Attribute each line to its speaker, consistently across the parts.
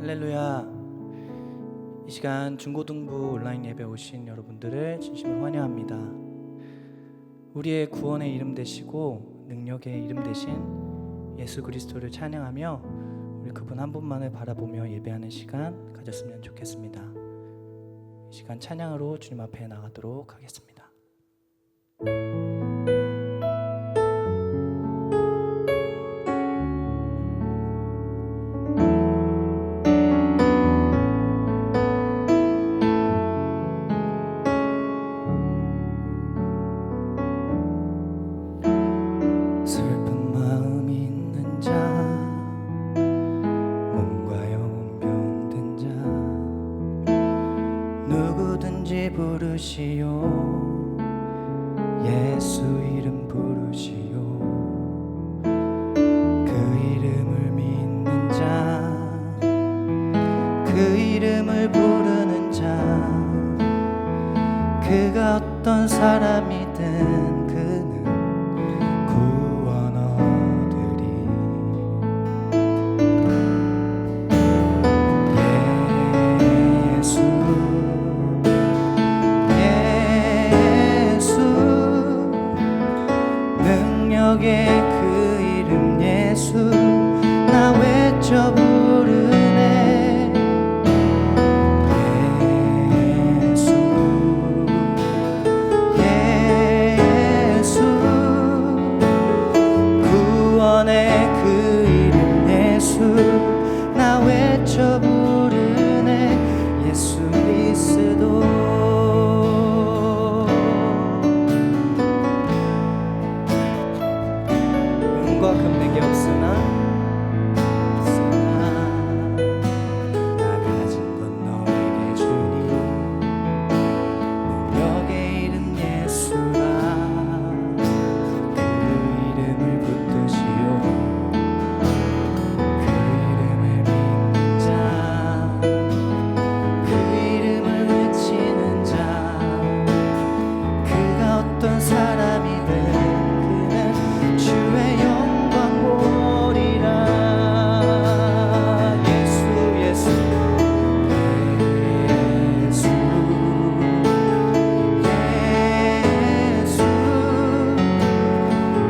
Speaker 1: 할렐루야. 이 시간 중고등부 온라인 예배 오신 여러분들을 진심으로 환영합니다. 우리의 구원의 이름 되시고 능력의 이름 되신 예수 그리스도를 찬양하며 우리 그분 한 분만을 바라보며 예배하는 시간 가졌으면 좋겠습니다. 이 시간 찬양으로 주님 앞에 나가도록 하겠습니다. 슬픈 마음 있는 자, 몸과 영혼 병든 자, 누구든지 부르시오. 예수 이름 부르시오. 그 이름을 믿는 자, 그 이름을 부르는 자, 그가 어떤 사람이든 그는 구원 얻으리. 예수 예수 능력의 그 이름 예수 나 외쳐 부르네. 예수 예수 구원의 그 이름 예수 나 외쳐 부르네. 예수 그리스도 은과 금 내게 없으나 나 가진 건 너에게 주니 능력의 이름 예수라. 그 이름을 붙드시오. 그 이름을 믿는 자, 그 이름을 외치는 자, 그가 어떤 사람이든 그는 주의 영광 보리라. 예수 예수 예수 예수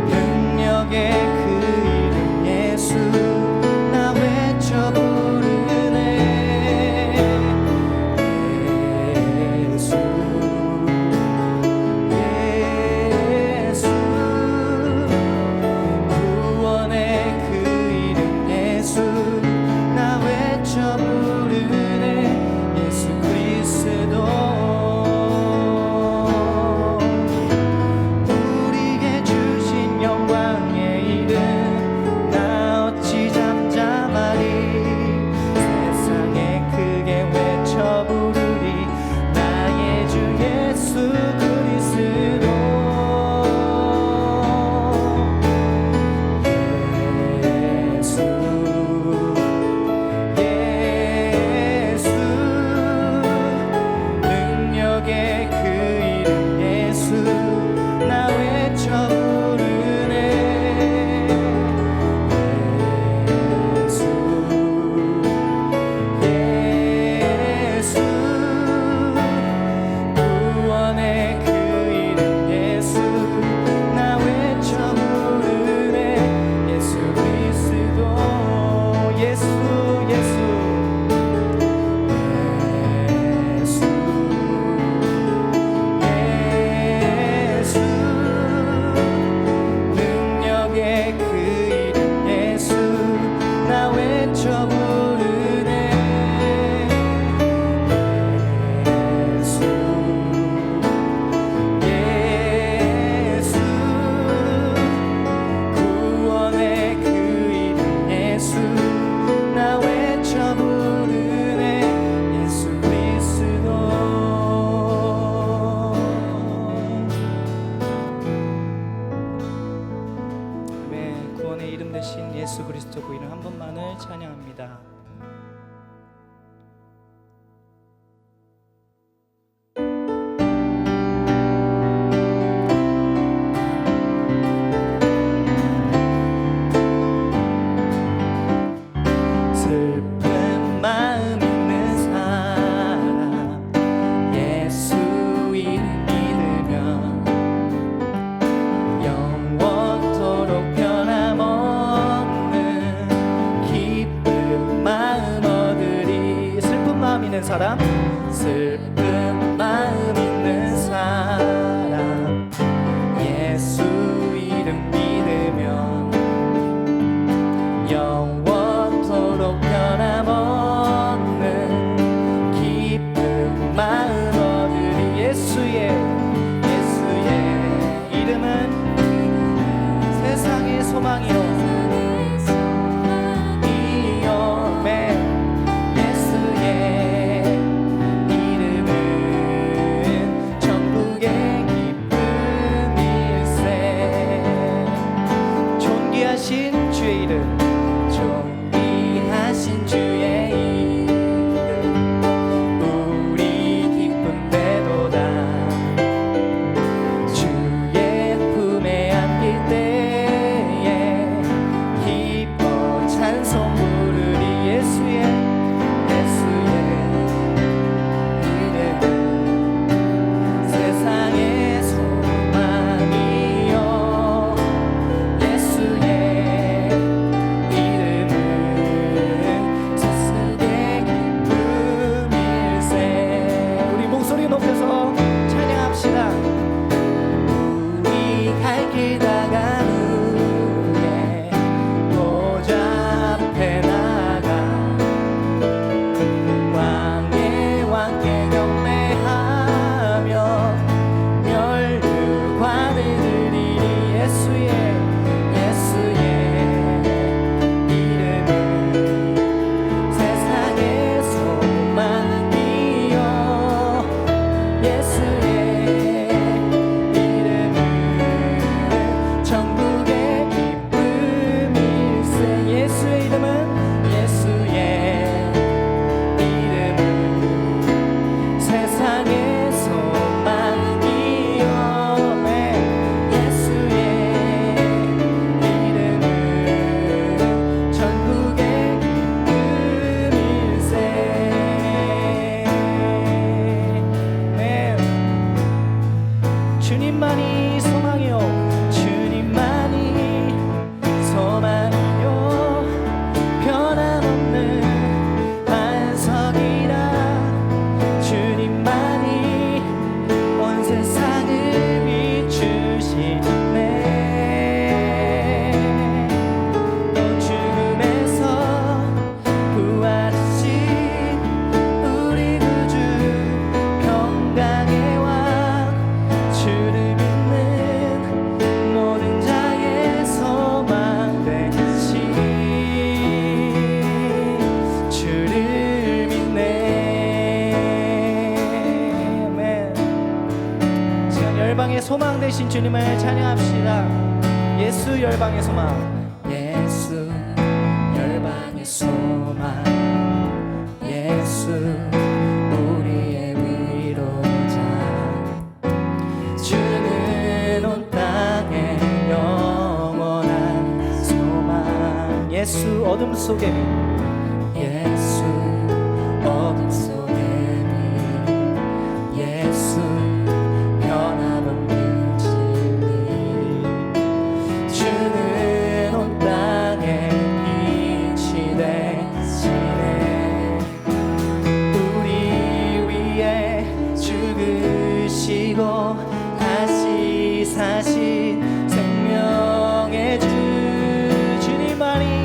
Speaker 1: 능력의 그 이름 예수 나 외쳐 부르네. 예수 예수 구원의 그 이름 예수 나 외쳐 부르네. 예수 그리스도 우리에게 주신 영광의 이름 나 어찌 잠잠하리. 세상에 크게 외쳐 부르리. 나의 주 예수 그리스도 예수 예수 능력의 그 이름 예수 나 외쳐 부르네. 예수 예수 구원의 그 이름 예수 나 외쳐 부르네. 예수 그리스도 예수 예수 예수 예수 능력의 그 이름 예수 나 외쳐 부르네. 예수 예수 구원의 그 이름 예수 나 외쳐 부르네. 예수 그리스도 아멘. 구원의 이름 대신 예수 그리스도 그 이름 한 분만을 찬양합니다. 슬픈 마 있는 사람, 슬픈 마음 있는 사람, 예수 이름 믿으면 영원토록 변함없는 기쁜 마음 얻으리. 예수의 이름은 세상의 소망이요 주의 이름, 존귀하신 주의 이름, 우리 기쁜데도다. 주의 품에 안길 때에 기뻐 찬송 부르리. 예수의 이름은 세상의 소망이요 예수의 주님만이 소망이요 주님만이 소망이요 변함없는 반석이라. 주님만이 온 세상을 비추시네. 또 죽음에서 부활하신 우리 구주 평강의 왕, 주를 믿는 모든 자의 소망 되시. 주를 믿네. 아멘. 지금 열방의 소망 되신 주님을 찬양합시다. 예수 열방의 소망, 예수 열방의 소망, 예수 우리의 위로자. 주는 온 땅에 영원한 소망. 예수 어둠 속의 빛, 예수 어둠 속의 빛, 예수 변함없는 진리. 주는 온 땅에 빛이 되시네. 우리 위에 죽으시고 다시 사신 생명의 주. 주님만이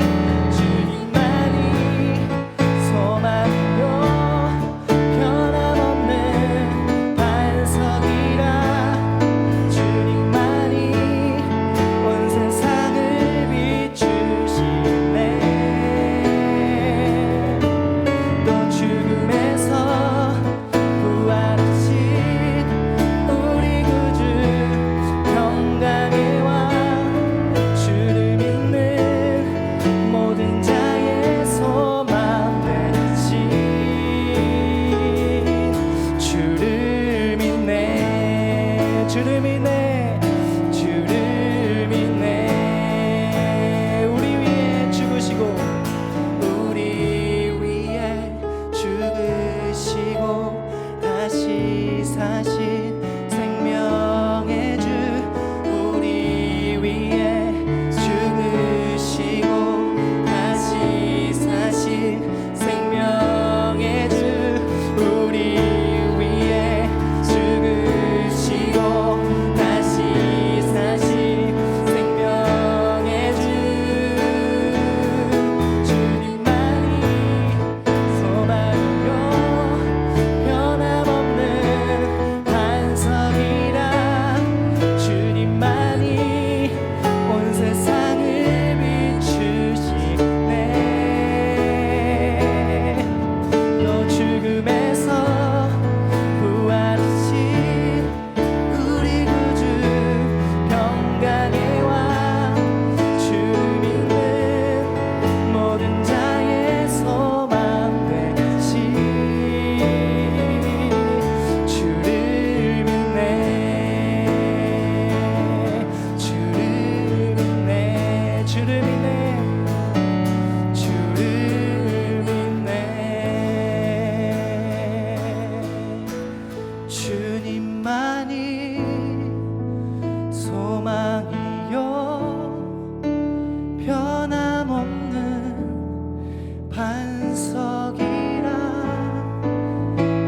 Speaker 1: 반석이라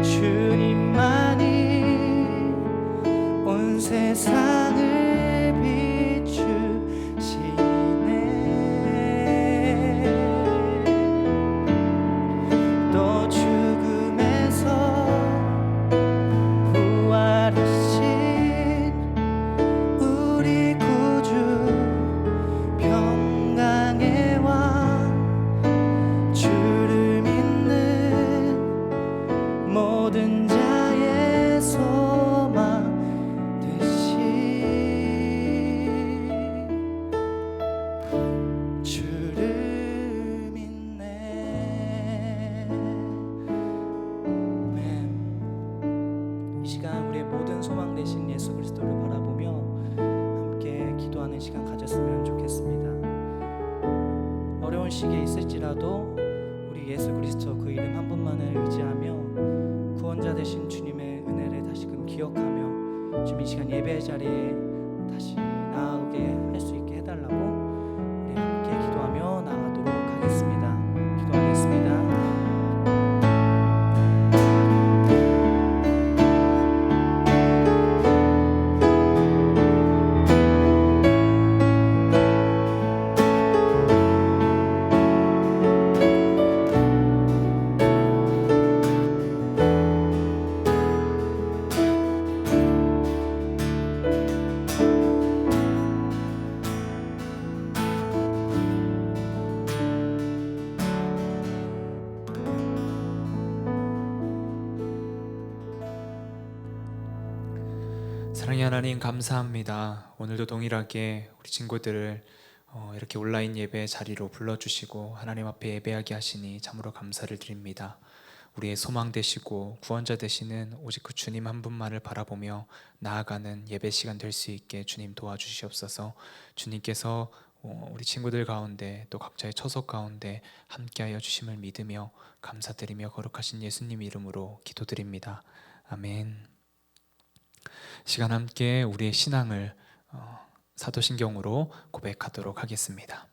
Speaker 1: 주님만이 온 세상을 비추시네. 또 죽음에서 부활하신 우리 구주 평강의 왕 주를 믿는 모든 자의 소망 주를 믿네. 아멘. 이 시간 우리의 모든 소망 되신 예수 그리스도를 바라보며 함께 기도하는 시간 가졌으면 좋겠습니다. 어려운 시기에 있을지라도 우리 예수 그리스도 그 이름 한 분만을 의지하며 구원자 되신 주님의 은혜를 다시금 기억하며 주님 이 시간 예배 자리에 다시 나아오게 할 수 있게 해달라고 우리 함께 기도하며 나아가도록 하겠습니다. 기도하겠습니다.
Speaker 2: 사랑의 하나님 감사합니다. 오늘도 동일하게 우리 친구들을 이렇게 온라인 예배 자리로 불러주시고 하나님 앞에 예배하게 하시니 참으로 감사를 드립니다. 우리의 소망 되시고 구원자 되시는 오직 그 주님 한 분만을 바라보며 나아가는 예배 시간 될 수 있게 주님 도와주시옵소서. 주님께서 우리 친구들 가운데 또 각자의 처소 가운데 함께하여 주심을 믿으며 감사드리며 거룩하신 예수님 이름으로 기도드립니다. 아멘. 시간 함께 우리의 신앙을 사도신경으로 고백하도록 하겠습니다.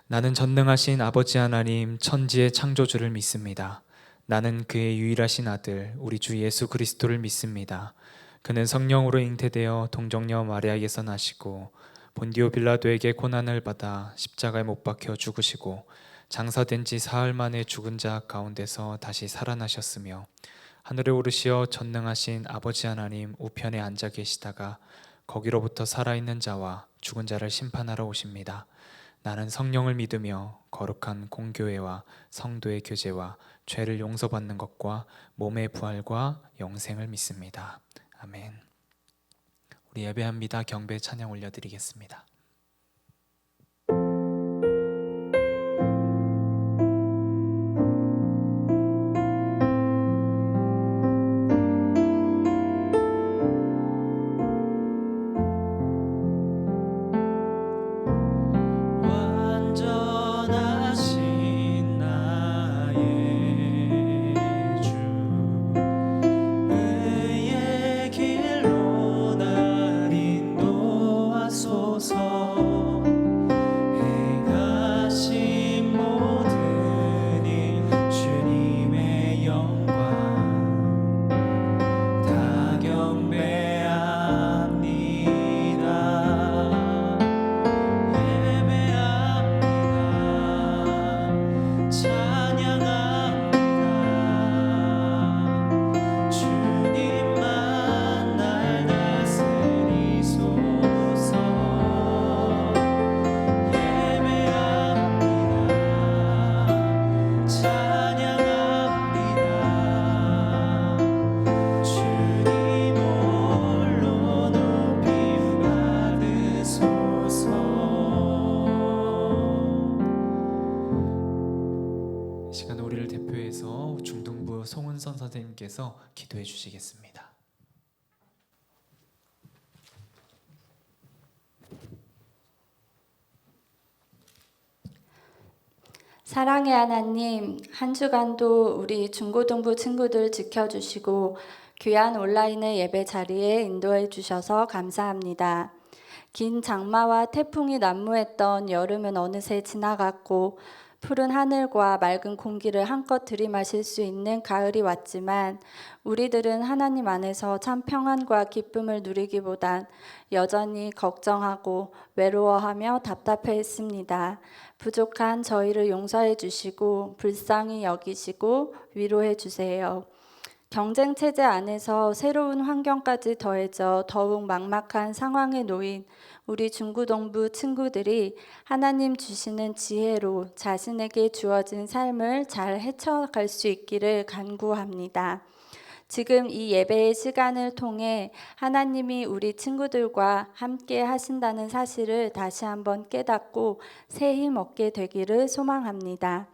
Speaker 2: 나는 전능하신 아버지 하나님 천지의 창조주를 믿습니다. 나는 그의 유일하신 아들 우리 주 예수 그리스도를 믿습니다. 그는 성령으로 잉태되어 동정녀 마리아에게서 나시고 본디오 빌라도에게 고난을 받아 십자가에 못 박혀 죽으시고 장사된 지 사흘 만에 죽은 자 가운데서 다시 살아나셨으며 하늘에 오르시어 전능하신 아버지 하나님 우편에 앉아 계시다가 거기로부터 살아있는 자와 죽은 자를 심판하러 오십니다. 나는 성령을 믿으며 거룩한 공교회와 성도의 교제와 죄를 용서받는 것과 몸의 부활과 영생을 믿습니다. 아멘. 우리 예배합니다. 경배 찬양 올려드리겠습니다. 송은선 선생님께서 기도해 주시겠습니다.
Speaker 3: 사랑의 하나님, 한 주간도 우리 중고등부 친구들 지켜주시고 귀한 온라인의 예배 자리에 인도해 주셔서 감사합니다. 긴 장마와 태풍이 난무했던 여름은 어느새 지나갔고 푸른 하늘과 맑은 공기를 한껏 들이마실 수 있는 가을이 왔지만 우리들은 하나님 안에서 참 평안과 기쁨을 누리기보단 여전히 걱정하고 외로워하며 답답해했습니다. 부족한 저희를 용서해 주시고 불쌍히 여기시고 위로해 주세요. 경쟁 체제 안에서 새로운 환경까지 더해져 더욱 막막한 상황에 놓인 우리 중고동부 친구들이 하나님 주시는 지혜로 자신에게 주어진 삶을 잘 헤쳐갈 수 있기를 간구합니다. 지금 이 예배의 시간을 통해 하나님이 우리 친구들과 함께 하신다는 사실을 다시 한번 깨닫고 새 힘 얻게 되기를 소망합니다.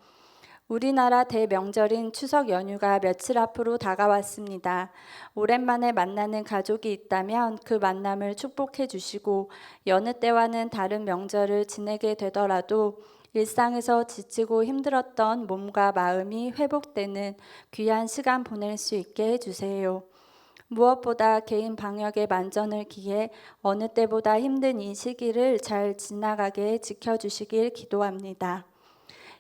Speaker 3: 우리나라 대명절인 추석 연휴가 며칠 앞으로 다가왔습니다. 오랜만에 만나는 가족이 있다면 그 만남을 축복해 주시고 여느 때와는 다른 명절을 지내게 되더라도 일상에서 지치고 힘들었던 몸과 마음이 회복되는 귀한 시간 보낼 수 있게 해주세요. 무엇보다 개인 방역에 만전을 기해 어느 때보다 힘든 이 시기를 잘 지나가게 지켜주시길 기도합니다.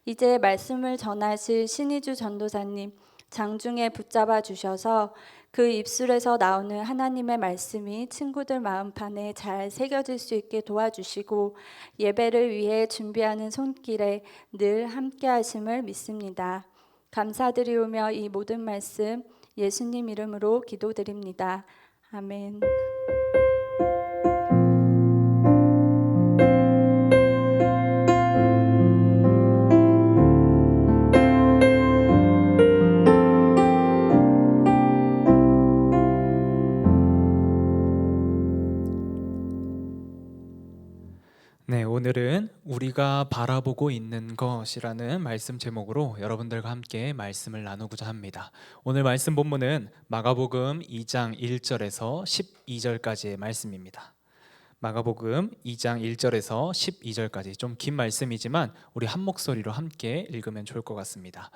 Speaker 3: 이제 말씀을 전하실 신희주 전도사님 장중에 붙잡아 주셔서 그 입술에서 나오는 하나님의 말씀이 친구들 마음판에 잘 새겨질 수 있게 도와주시고 예배를 위해 준비하는 손길에 늘 함께 하심을 믿습니다. 감사드리오며 이 모든 말씀 예수님 이름으로 기도드립니다. 아멘.
Speaker 2: 네, 오늘은 우리가 바라보고 있는 것이라는 말씀 제목으로 여러분들과 함께 말씀을 나누고자 합니다. 오늘 말씀 본문은 마가복음 2장 1절에서 12절까지의 말씀입니다. 마가복음 2장 1절에서 12절까지 좀 긴 말씀이지만 우리 한 목소리로 함께 읽으면 좋을 것 같습니다.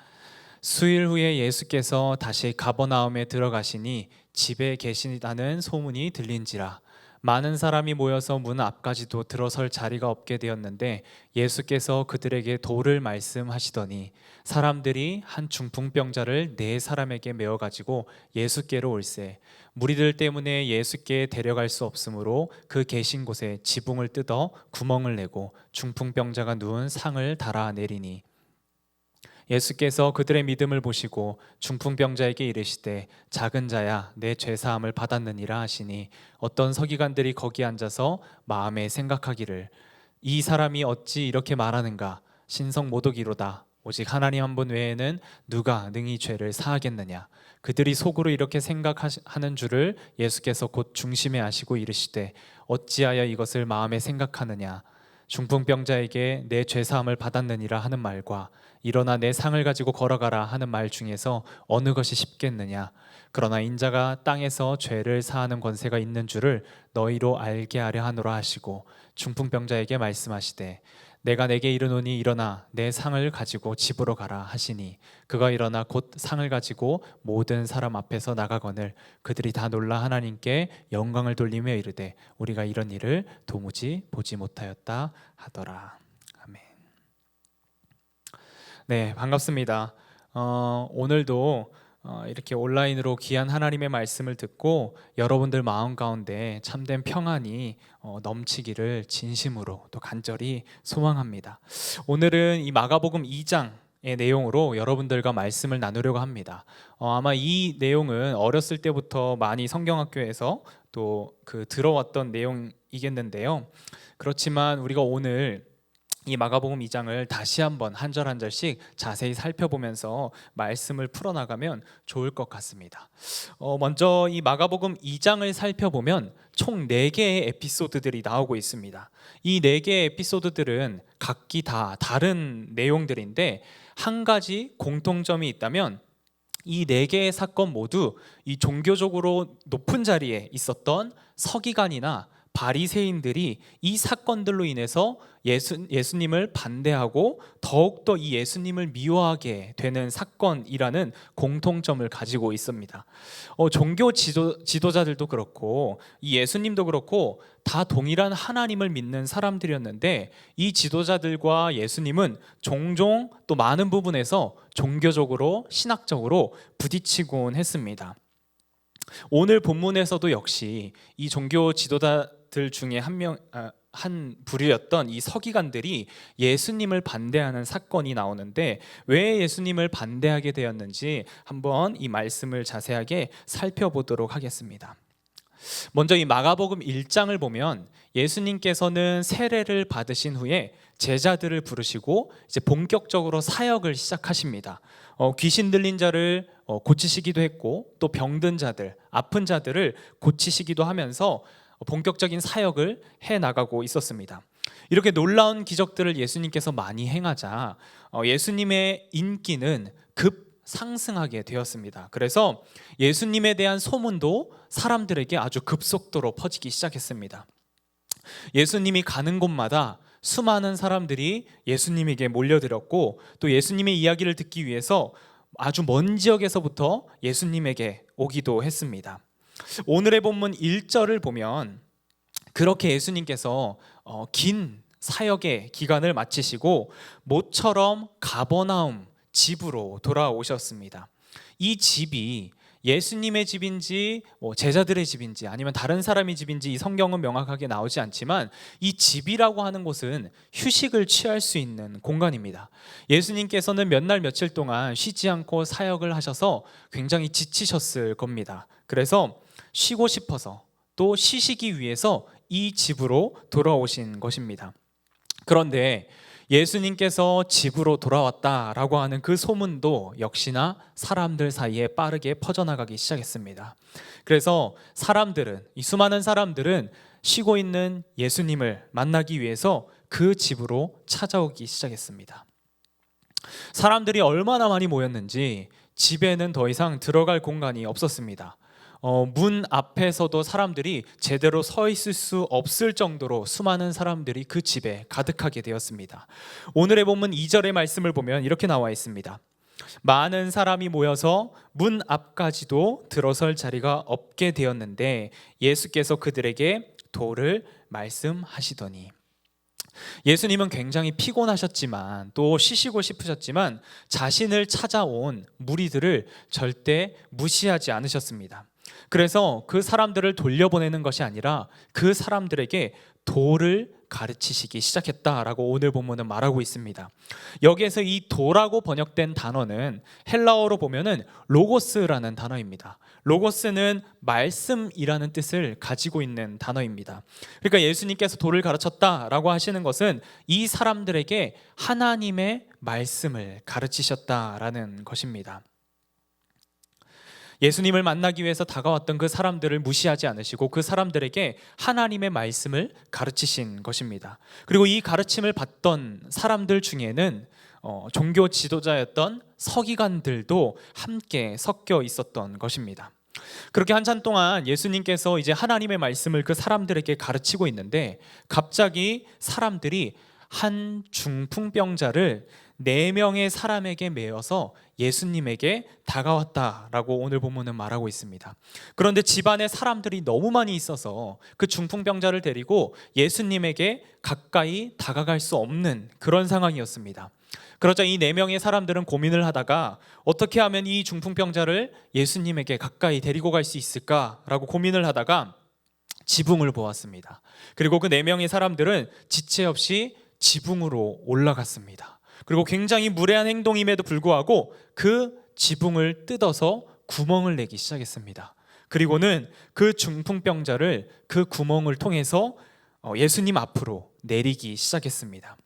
Speaker 2: 수일 후에 예수께서 다시 가버나움에 들어가시니 집에 계시다는 소문이 들린지라 많은 사람이 모여서 문 앞까지도 들어설 자리가 없게 되었는데 예수께서 그들에게 도를 말씀하시더니 사람들이 한 중풍병자를 4사람에게 메어 가지고 예수께로 올세 무리들 때문에 예수께 데려갈 수 없으므로 그 계신 곳에 지붕을 뜯어 구멍을 내고 중풍병자가 누운 상을 달아 내리니 예수께서 그들의 믿음을 보시고 중풍병자에게 이르시되 작은 자야 내 죄사함을 받았느니라 하시니 어떤 서기관들이 거기 앉아서 마음에 생각하기를 이 사람이 어찌 이렇게 말하는가 신성 모독이로다 오직 하나님 한 분 외에는 누가 능히 죄를 사하겠느냐 그들이 속으로 이렇게 생각하는 줄을 예수께서 곧 중심에 아시고 이르시되 어찌하여 이것을 마음에 생각하느냐 중풍병자에게 내 죄사함을 받았느니라 하는 말과 일어나 내 상을 가지고 걸어가라 하는 말 중에서 어느 것이 쉽겠느냐 그러나 인자가 땅에서 죄를 사하는 권세가 있는 줄을 너희로 알게 하려 하노라 하시고 중풍병자에게 말씀하시되 내가 내게 이르노니 일어나 내 상을 가지고 집으로 가라 하시니 그가 일어나 곧 상을 가지고 모든 사람 앞에서 나가거늘 그들이 다 놀라 하나님께 영광을 돌리며 이르되 우리가 이런 일을 도무지 보지 못하였다 하더라. 아멘. 네, 반갑습니다. 오늘도 이렇게 온라인으로 귀한 하나님의 말씀을 듣고 여러분들 마음 가운데 참된 평안이 넘치기를 진심으로 또 간절히 소망합니다. 오늘은 이 마가복음 2장의 내용으로 여러분들과 말씀을 나누려고 합니다. 아마 이 내용은 어렸을 때부터 많이 성경학교에서 또 들어왔던 내용이겠는데요. 그렇지만 우리가 오늘 이 마가복음 2장을 다시 한번 한 절 한 절씩 자세히 살펴보면서 말씀을 풀어나가면 좋을 것 같습니다. 먼저 이 마가복음 2장을 살펴보면 총 4개의 에피소드들이 나오고 있습니다. 이 4개의 에피소드들은 각기 다 다른 내용들인데 한 가지 공통점이 있다면 이 4개의 사건 모두 이 종교적으로 높은 자리에 있었던 서기관이나 바리새인들이 이 사건들로 인해서 예수님을 반대하고 더욱더 이 예수님을 미워하게 되는 사건이라는 공통점을 가지고 있습니다. 종교 지도자들도 그렇고 이 예수님도 그렇고 다 동일한 하나님을 믿는 사람들이었는데 이 지도자들과 예수님은 종종 또 많은 부분에서 종교적으로 신학적으로 부딪히곤 했습니다. 오늘 본문에서도 역시 이 종교 지도자들 중에 한 부류였던 이 서기관들이 예수님을 반대하는 사건이 나오는데 왜 예수님을 반대하게 되었는지 한번 이 말씀을 자세하게 살펴보도록 하겠습니다. 먼저 이 마가복음 1장을 보면 예수님께서는 세례를 받으신 후에 제자들을 부르시고 이제 본격적으로 사역을 시작하십니다. 귀신 들린 자를 고치시기도 했고 또 병든 자들, 아픈 자들을 고치시기도 하면서 본격적인 사역을 해나가고 있었습니다. 이렇게 놀라운 기적들을 예수님께서 많이 행하자 예수님의 인기는 급 상승하게 되었습니다. 그래서 예수님에 대한 소문도 사람들에게 아주 급속도로 퍼지기 시작했습니다. 예수님이 가는 곳마다 수많은 사람들이 예수님에게 몰려들었고 또 예수님의 이야기를 듣기 위해서 아주 먼 지역에서부터 예수님에게 오기도 했습니다. 오늘의 본문 1절을 보면 그렇게 예수님께서 긴 사역의 기간을 마치시고 모처럼 가버나움 집으로 돌아오셨습니다. 이 집이 예수님의 집인지 제자들의 집인지 아니면 다른 사람의 집인지 이 성경은 명확하게 나오지 않지만 이 집이라고 하는 곳은 휴식을 취할 수 있는 공간입니다. 예수님께서는 몇 날 며칠 동안 쉬지 않고 사역을 하셔서 굉장히 지치셨을 겁니다. 그래서 쉬고 싶어서 또 쉬시기 위해서 이 집으로 돌아오신 것입니다. 그런데 예수님께서 집으로 돌아왔다라고 하는 그 소문도 역시나 사람들 사이에 빠르게 퍼져나가기 시작했습니다. 그래서 이 수많은 사람들은 쉬고 있는 예수님을 만나기 위해서 그 집으로 찾아오기 시작했습니다. 사람들이 얼마나 많이 모였는지 집에는 더 이상 들어갈 공간이 없었습니다. 문 앞에서도 사람들이 제대로 서 있을 수 없을 정도로 수많은 사람들이 그 집에 가득하게 되었습니다. 오늘의 본문 2절의 말씀을 보면 이렇게 나와 있습니다. 많은 사람이 모여서 문 앞까지도 들어설 자리가 없게 되었는데 예수께서 그들에게 도를 말씀하시더니 예수님은 굉장히 피곤하셨지만 또 쉬시고 싶으셨지만 자신을 찾아온 무리들을 절대 무시하지 않으셨습니다. 그래서 그 사람들을 돌려보내는 것이 아니라 그 사람들에게 도를 가르치시기 시작했다라고 오늘 본문은 말하고 있습니다. 여기에서 이 도라고 번역된 단어는 헬라어로 보면은 로고스라는 단어입니다. 로고스는 말씀이라는 뜻을 가지고 있는 단어입니다. 그러니까 예수님께서 도를 가르쳤다라고 하시는 것은 이 사람들에게 하나님의 말씀을 가르치셨다라는 것입니다. 예수님을 만나기 위해서 다가왔던 그 사람들을 무시하지 않으시고 그 사람들에게 하나님의 말씀을 가르치신 것입니다. 그리고 이 가르침을 받던 사람들 중에는 종교 지도자였던 서기관들도 함께 섞여 있었던 것입니다. 그렇게 한참 동안 예수님께서 이제 하나님의 말씀을 그 사람들에게 가르치고 있는데 갑자기 사람들이 한 중풍병자를 4명의 사람에게 메어서 예수님에게 다가왔다라고 오늘 본문은 말하고 있습니다. 그런데 집안에 사람들이 너무 많이 있어서 그 중풍병자를 데리고 예수님에게 가까이 다가갈 수 없는 그런 상황이었습니다. 그러자 이 4명의 사람들은 고민을 하다가 어떻게 하면 이 중풍병자를 예수님에게 가까이 데리고 갈 수 있을까라고 고민을 하다가 지붕을 보았습니다. 그리고 그 4명의 사람들은 지체 없이 지붕으로 올라갔습니다. 그리고 굉장히 무례한 행동임에도 불구하고 그 지붕을 뜯어서 구멍을 내기 시작했습니다. 그리고는 그 중풍병자를 그 구멍을 통해서 예수님 앞으로 내리기 시작했습니다.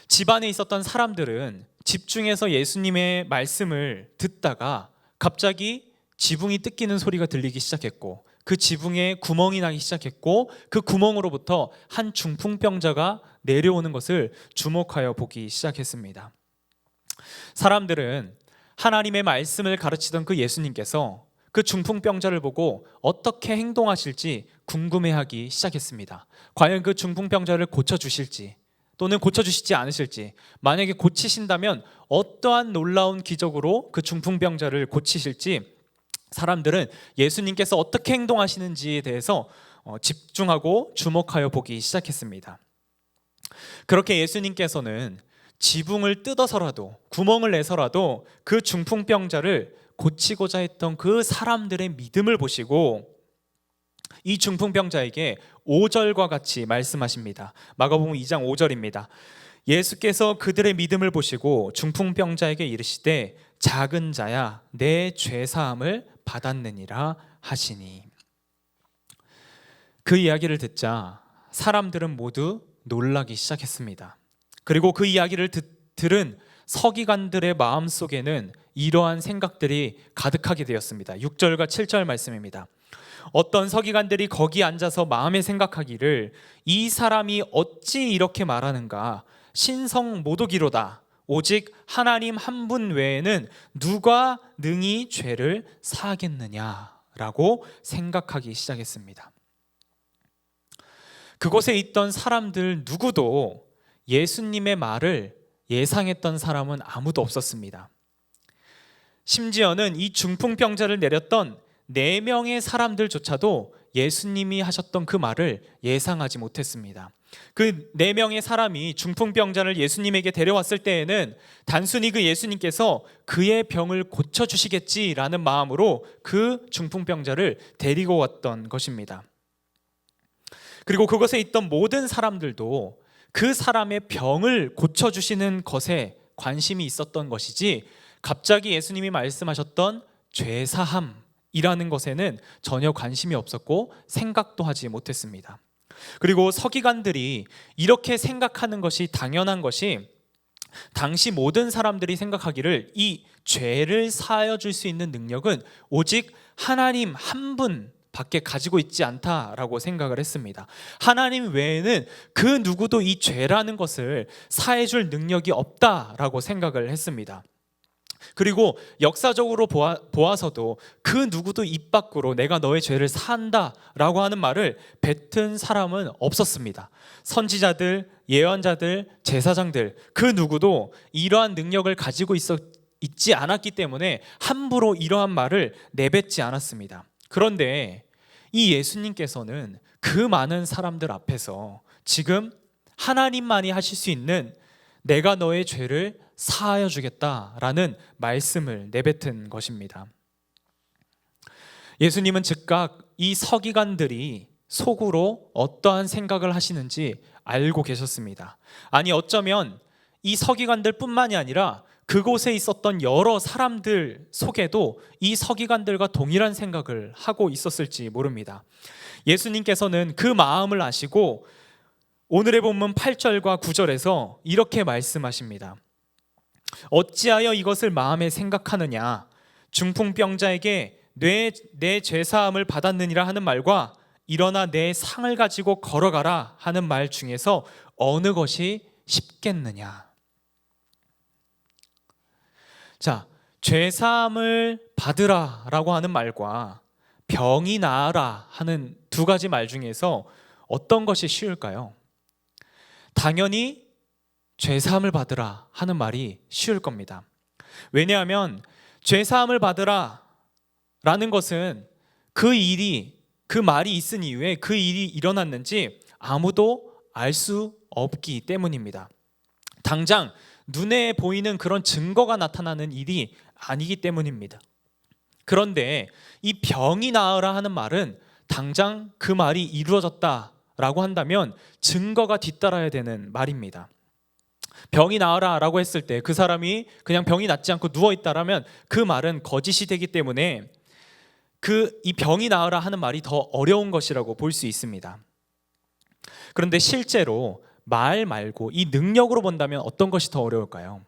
Speaker 2: 집안에 있었던 사람들은 집중해서 예수님의 말씀을 듣다가 갑자기 지붕이 뜯기는 소리가 들리기 시작했고 그 지붕에 구멍이 나기 시작했고 그 구멍으로부터 한 중풍병자가 내려오는 것을 주목하여 보기 시작했습니다. 사람들은 하나님의 말씀을 가르치던 그 예수님께서 그 중풍병자를 보고 어떻게 행동하실지 궁금해하기 시작했습니다. 과연 그 중풍병자를 고쳐주실지 또는 고쳐주시지 않으실지, 만약에 고치신다면 어떠한 놀라운 기적으로 그 중풍병자를 고치실지 사람들은 예수님께서 어떻게 행동하시는지에 대해서 집중하고 주목하여 보기 시작했습니다. 그렇게 예수님께서는 지붕을 뜯어서라도, 구멍을 내서라도 그 중풍병자를 고치고자 했던 그 사람들의 믿음을 보시고 이 중풍병자에게 5절과 같이 말씀하십니다. 마가복음 2장 5절입니다. 예수께서 그들의 믿음을 보시고 중풍병자에게 이르시되 작은 자야 내 죄사함을 받았느니라 하시니. 그 이야기를 듣자 사람들은 모두 놀라기 시작했습니다. 그리고 그 이야기를 들은 서기관들의 마음속에는 이러한 생각들이 가득하게 되었습니다. 6절과 7절 말씀입니다. 어떤 서기관들이 거기 앉아서 마음에 생각하기를 이 사람이 어찌 이렇게 말하는가, 신성 모독이로다. 오직 하나님 한 분 외에는 누가 능히 죄를 사하겠느냐라고 생각하기 시작했습니다. 그곳에 있던 사람들 누구도 예수님의 말을 예상했던 사람은 아무도 없었습니다. 심지어는 이 중풍병자를 내렸던 4명의 사람들조차도 예수님이 하셨던 그 말을 예상하지 못했습니다. 그 4명의 사람이 중풍병자를 예수님에게 데려왔을 때에는 단순히 그 예수님께서 그의 병을 고쳐주시겠지라는 마음으로 그 중풍병자를 데리고 왔던 것입니다. 그리고 그곳에 있던 모든 사람들도 그 사람의 병을 고쳐주시는 것에 관심이 있었던 것이지 갑자기 예수님이 말씀하셨던 죄사함이라는 것에는 전혀 관심이 없었고 생각도 하지 못했습니다. 그리고 서기관들이 이렇게 생각하는 것이 당연한 것이 당시 모든 사람들이 생각하기를 이 죄를 사하여 줄 수 있는 능력은 오직 하나님 한 분밖에 가지고 있지 않다라고 생각을 했습니다. 하나님 외에는 그 누구도 이 죄라는 것을 사해 줄 능력이 없다라고 생각을 했습니다. 그리고 역사적으로 보아서도 그 누구도 입 밖으로 내가 너의 죄를 사한다라고 하는 말을 뱉은 사람은 없었습니다. 선지자들, 예언자들, 제사장들 그 누구도 이러한 능력을 가지고 있지 않았기 때문에 함부로 이러한 말을 내뱉지 않았습니다. 그런데 이 예수님께서는 그 많은 사람들 앞에서 지금 하나님만이 하실 수 있는 내가 너의 죄를 사하여 주겠다라는 말씀을 내뱉은 것입니다. 예수님은 즉각 이 서기관들이 속으로 어떠한 생각을 하시는지 알고 계셨습니다. 아니 어쩌면 이 서기관들 뿐만이 아니라 그곳에 있었던 여러 사람들 속에도 이 서기관들과 동일한 생각을 하고 있었을지 모릅니다. 예수님께서는 그 마음을 아시고 오늘의 본문 8절과 9절에서 이렇게 말씀하십니다. 어찌하여 이것을 마음에 생각하느냐, 중풍병자에게 내 죄사함을 받았느니라 하는 말과 일어나 내 상을 가지고 걸어가라 하는 말 중에서 어느 것이 쉽겠느냐. 자, 죄사함을 받으라 라고 하는 말과 병이 나아라 하는 두 가지 말 중에서 어떤 것이 쉬울까요? 당연히 죄사함을 받으라 하는 말이 쉬울 겁니다. 왜냐하면 죄사함을 받으라 라는 것은 그 말이 있은 이후에 그 일이 일어났는지 아무도 알 수 없기 때문입니다. 당장 눈에 보이는 그런 증거가 나타나는 일이 아니기 때문입니다. 그런데 이 병이 나으라 하는 말은 당장 그 말이 이루어졌다라고 한다면 증거가 뒤따라야 되는 말입니다. 병이 나으라 라고 했을 때 그 사람이 그냥 병이 낫지 않고 누워있다라면 그 말은 거짓이 되기 때문에 이 병이 나으라 하는 말이 더 어려운 것이라고 볼 수 있습니다. 그런데 실제로 말 말고 이 능력으로 본다면 어떤 것이 더 어려울까요?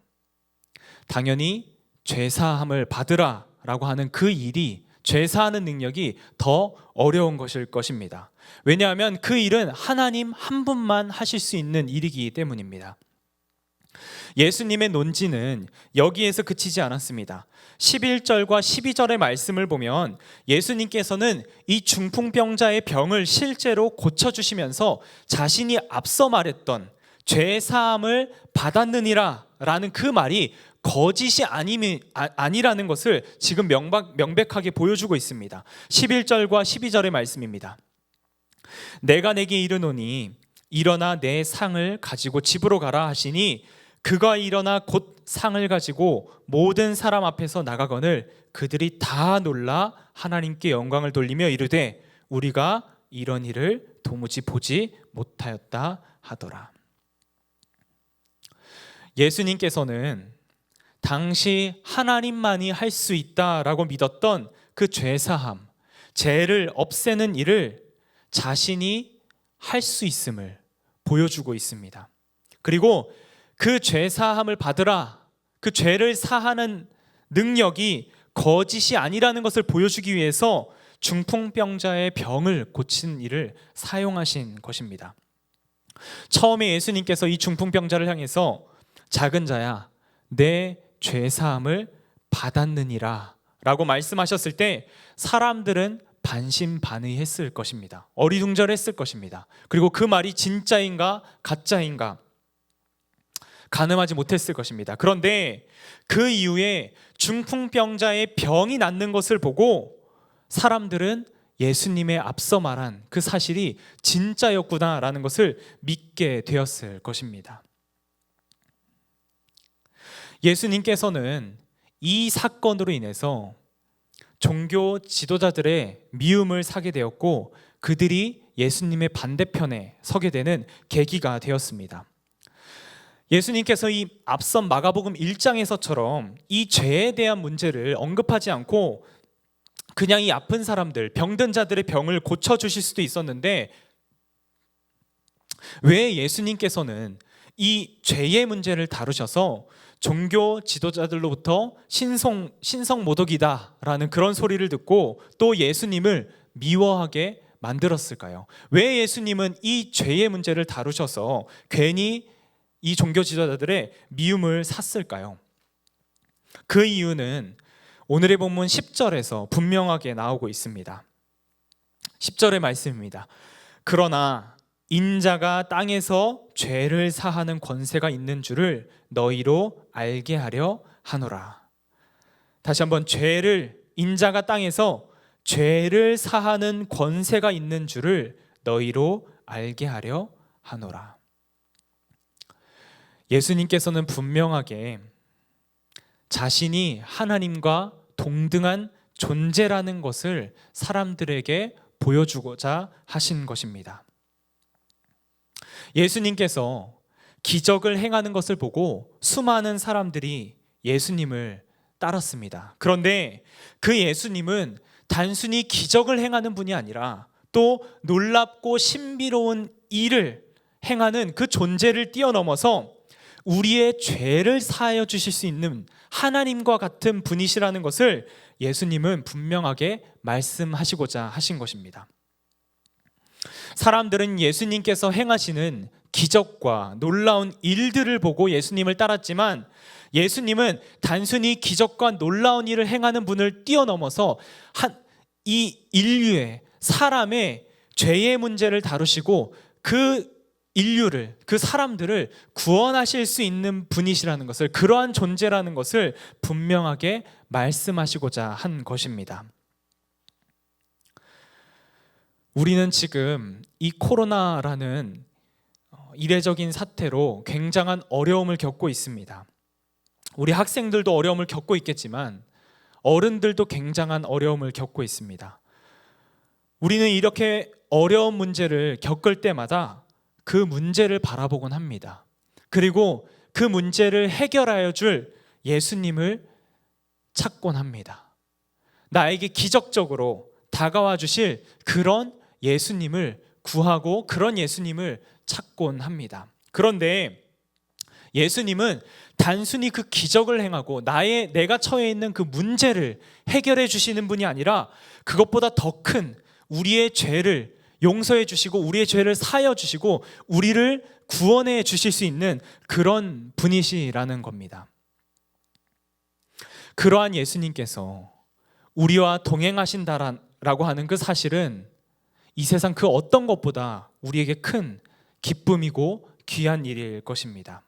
Speaker 2: 당연히 죄사함을 받으라 라고 하는 그 일이, 죄사하는 능력이 더 어려운 것일 것입니다. 왜냐하면 그 일은 하나님 한 분만 하실 수 있는 일이기 때문입니다. 예수님의 논지는 여기에서 그치지 않았습니다. 11절과 12절의 말씀을 보면 예수님께서는 이 중풍병자의 병을 실제로 고쳐주시면서 자신이 앞서 말했던 죄사함을 받았느니라 라는 그 말이 거짓이 아니라는 것을 지금 명백하게 보여주고 있습니다. 11절과 12절의 말씀입니다. 내가 내게 이르노니 일어나 내 상을 가지고 집으로 가라 하시니 그가 일어나 곧 상을 가지고 모든 사람 앞에서 나가거늘 그들이 다 놀라 하나님께 영광을 돌리며 이르되 우리가 이런 일을 도무지 보지 못하였다 하더라. 예수님께서는 당시 하나님만이 할 수 있다라고 믿었던 그 죄사함, 죄를 없애는 일을 자신이 할 수 있음을 보여주고 있습니다. 그리고 그 죄사함을 받으라, 그 죄를 사하는 능력이 거짓이 아니라는 것을 보여주기 위해서 중풍병자의 병을 고친 일을 사용하신 것입니다. 처음에 예수님께서 이 중풍병자를 향해서 작은 자야 내 죄사함을 받았느니라 라고 말씀하셨을 때 사람들은 반신반의했을 것입니다. 어리둥절했을 것입니다. 그리고 그 말이 진짜인가 가짜인가 가늠하지 못했을 것입니다. 그런데 그 이후에 중풍병자의 병이 낫는 것을 보고 사람들은 예수님의 앞서 말한 그 사실이 진짜였구나라는 것을 믿게 되었을 것입니다. 예수님께서는 이 사건으로 인해서 종교 지도자들의 미움을 사게 되었고 그들이 예수님의 반대편에 서게 되는 계기가 되었습니다. 예수님께서 이 앞선 마가복음 1장에서처럼 이 죄에 대한 문제를 언급하지 않고 그냥 이 아픈 사람들, 병든 자들의 병을 고쳐주실 수도 있었는데 왜 예수님께서는 이 죄의 문제를 다루셔서 종교 지도자들로부터 신성모독이다라는 그런 소리를 듣고 또 예수님을 미워하게 만들었을까요? 왜 예수님은 이 죄의 문제를 다루셔서 괜히 이 종교 지도자들의 미움을 샀을까요? 그 이유는 오늘의 본문 10절에서 분명하게 나오고 있습니다. 10절의 말씀입니다. 그러나 인자가 땅에서 죄를 사하는 권세가 있는 줄을 너희로 알게 하려 하노라. 다시 한번 인자가 땅에서 죄를 사하는 권세가 있는 줄을 너희로 알게 하려 하노라. 예수님께서는 분명하게 자신이 하나님과 동등한 존재라는 것을 사람들에게 보여주고자 하신 것입니다. 예수님께서 기적을 행하는 것을 보고 수많은 사람들이 예수님을 따랐습니다. 그런데 그 예수님은 단순히 기적을 행하는 분이 아니라 또 놀랍고 신비로운 일을 행하는 그 존재를 뛰어넘어서 우리의 죄를 사하여 주실 수 있는 하나님과 같은 분이시라는 것을 예수님은 분명하게 말씀하시고자 하신 것입니다. 사람들은 예수님께서 행하시는 기적과 놀라운 일들을 보고 예수님을 따랐지만 예수님은 단순히 기적과 놀라운 일을 행하는 분을 뛰어넘어서 이 인류의 사람의 죄의 문제를 다루시고 그 인류를, 그 사람들을 구원하실 수 있는 분이시라는 것을, 그러한 존재라는 것을 분명하게 말씀하시고자 한 것입니다. 우리는 지금 이 코로나라는 이례적인 사태로 굉장한 어려움을 겪고 있습니다. 우리 학생들도 어려움을 겪고 있겠지만 어른들도 굉장한 어려움을 겪고 있습니다. 우리는 이렇게 어려운 문제를 겪을 때마다 그 문제를 바라보곤 합니다. 그리고 그 문제를 해결하여 줄 예수님을 찾곤 합니다. 나에게 기적적으로 다가와 주실 그런 예수님을 구하고 그런 예수님을 찾곤 합니다. 그런데 예수님은 단순히 그 기적을 행하고 내가 처해 있는 그 문제를 해결해 주시는 분이 아니라 그것보다 더 큰 우리의 죄를 용서해 주시고 우리의 죄를 사하여 주시고 우리를 구원해 주실 수 있는 그런 분이시라는 겁니다. 그러한 예수님께서 우리와 동행하신다라고 하는 그 사실은 이 세상 그 어떤 것보다 우리에게 큰 기쁨이고 귀한 일일 것입니다.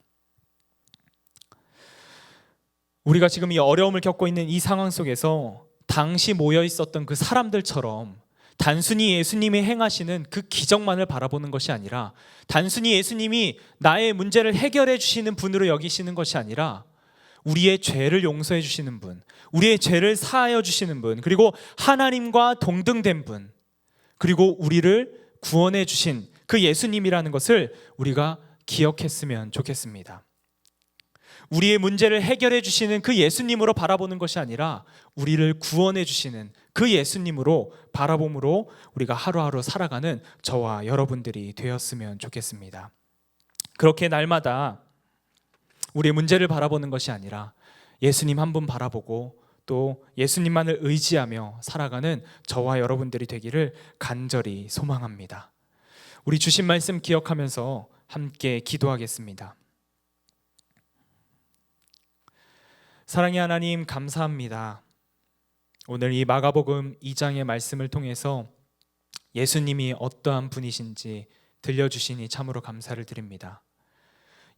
Speaker 2: 우리가 지금 이 어려움을 겪고 있는 이 상황 속에서 당시 모여 있었던 그 사람들처럼 단순히 예수님이 행하시는 그 기적만을 바라보는 것이 아니라, 단순히 예수님이 나의 문제를 해결해 주시는 분으로 여기시는 것이 아니라 우리의 죄를 용서해 주시는 분, 우리의 죄를 사하여 주시는 분, 그리고 하나님과 동등된 분, 그리고 우리를 구원해 주신 그 예수님이라는 것을 우리가 기억했으면 좋겠습니다. 우리의 문제를 해결해 주시는 그 예수님으로 바라보는 것이 아니라 우리를 구원해 주시는 그 예수님으로 바라봄으로 우리가 하루하루 살아가는 저와 여러분들이 되었으면 좋겠습니다. 그렇게 날마다 우리의 문제를 바라보는 것이 아니라 예수님 한 분 바라보고 또 예수님만을 의지하며 살아가는 저와 여러분들이 되기를 간절히 소망합니다. 우리 주신 말씀 기억하면서 함께 기도하겠습니다. 사랑의 하나님, 감사합니다. 오늘 이 마가복음 2장의 말씀을 통해서 예수님이 어떠한 분이신지 들려주시니 참으로 감사를 드립니다.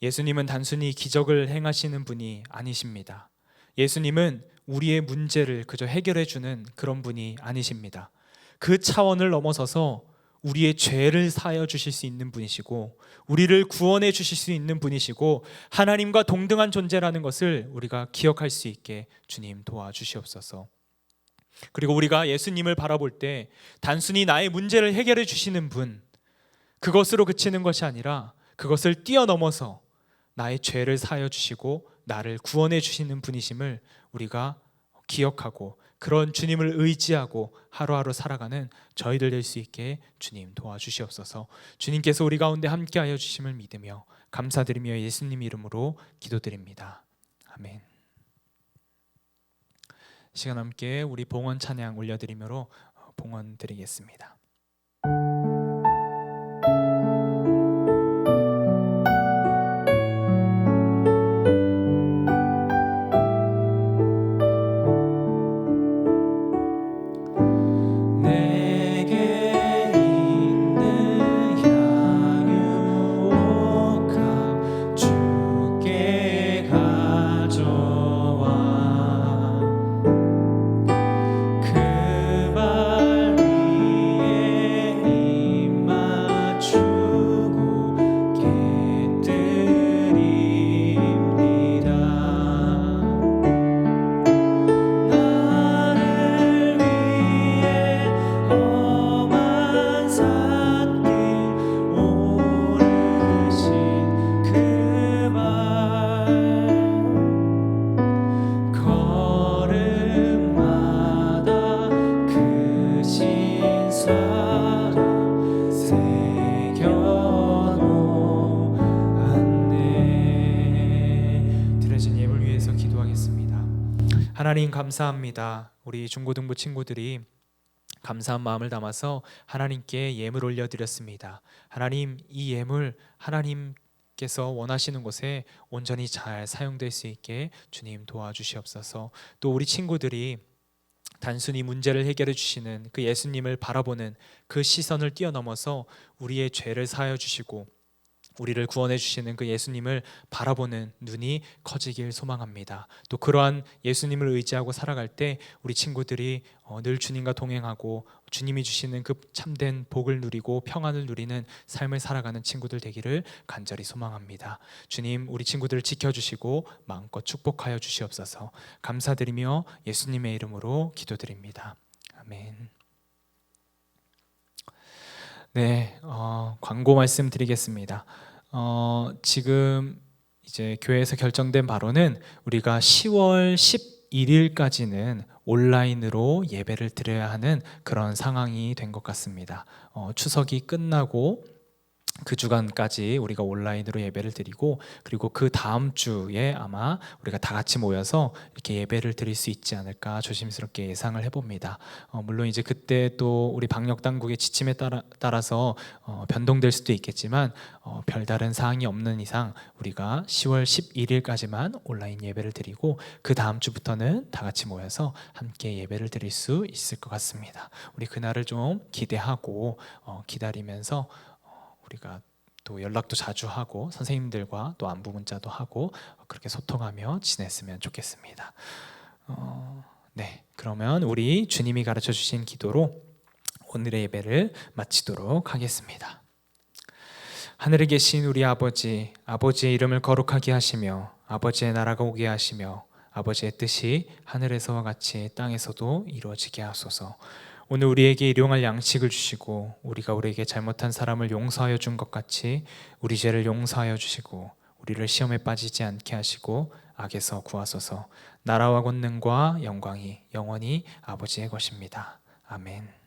Speaker 2: 예수님은 단순히 기적을 행하시는 분이 아니십니다. 예수님은 우리의 문제를 그저 해결해 주는 그런 분이 아니십니다. 그 차원을 넘어서서 우리의 죄를 사하여 주실 수 있는 분이시고 우리를 구원해 주실 수 있는 분이시고 하나님과 동등한 존재라는 것을 우리가 기억할 수 있게 주님 도와주시옵소서. 그리고 우리가 예수님을 바라볼 때 단순히 나의 문제를 해결해 주시는 분, 그것으로 그치는 것이 아니라 그것을 뛰어넘어서 나의 죄를 사하여 주시고 나를 구원해 주시는 분이심을 우리가 기억하고 그런 주님을 의지하고 하루하루 살아가는 저희들 될 수 있게 주님 도와주시옵소서. 주님께서 우리 가운데 함께하여 주심을 믿으며 감사드리며 예수님 이름으로 기도드립니다. 아멘. 시간 함께 우리 봉헌 찬양 올려드리므로 봉헌 드리겠습니다. 하나님 감사합니다. 우리 중고등부 친구들이 감사한 마음을 담아서 하나님께 예물 올려드렸습니다. 하나님, 이 예물 하나님께서 원하시는 곳에 온전히 잘 사용될 수 있게 주님 도와주시옵소서. 또 우리 친구들이 단순히 문제를 해결해 주시는 그 예수님을 바라보는 그 시선을 뛰어넘어서 우리의 죄를 사하여 주시고 우리를 구원해 주시는 그 예수님을 바라보는 눈이 커지길 소망합니다. 또 그러한 예수님을 의지하고 살아갈 때 우리 친구들이 늘 주님과 동행하고 주님이 주시는 그 참된 복을 누리고 평안을 누리는 삶을 살아가는 친구들 되기를 간절히 소망합니다. 주님, 우리 친구들을 지켜주시고 마음껏 축복하여 주시옵소서. 감사드리며 예수님의 이름으로 기도드립니다. 아멘. 네, 광고 말씀 드리겠습니다. 지금 이제 교회에서 결정된 바로는 우리가 10월 11일까지는 온라인으로 예배를 드려야 하는 그런 상황이 된 것 같습니다. 추석이 끝나고 그 주간까지 우리가 온라인으로 예배를 드리고, 그리고 그 다음 주에 아마 우리가 다 같이 모여서 이렇게 예배를 드릴 수 있지 않을까 조심스럽게 예상을 해봅니다. 물론 이제 그때 또 우리 방역 당국의 지침에 따라서 변동될 수도 있겠지만 별다른 사항이 없는 이상 우리가 10월 11일까지만 온라인 예배를 드리고, 그 다음 주부터는 다 같이 모여서 함께 예배를 드릴 수 있을 것 같습니다. 우리 그날을 좀 기대하고 기다리면서 우리가 또 연락도 자주 하고 선생님들과 또 안부 문자도 하고 그렇게 소통하며 지냈으면 좋겠습니다. 네, 그러면 우리 주님이 가르쳐 주신 기도로 오늘의 예배를 마치도록 하겠습니다. 하늘에 계신 우리 아버지, 아버지의 이름을 거룩하게 하시며 아버지의 나라가 오게 하시며 아버지의 뜻이 하늘에서와 같이 땅에서도 이루어지게 하소서. 오늘 우리에게 일용할 양식을 주시고 우리가 우리에게 잘못한 사람을 용서하여 준 것 같이 우리 죄를 용서하여 주시고 우리를 시험에 빠지지 않게 하시고 악에서 구하소서. 나라와 권능과 영광이 영원히 아버지의 것입니다. 아멘.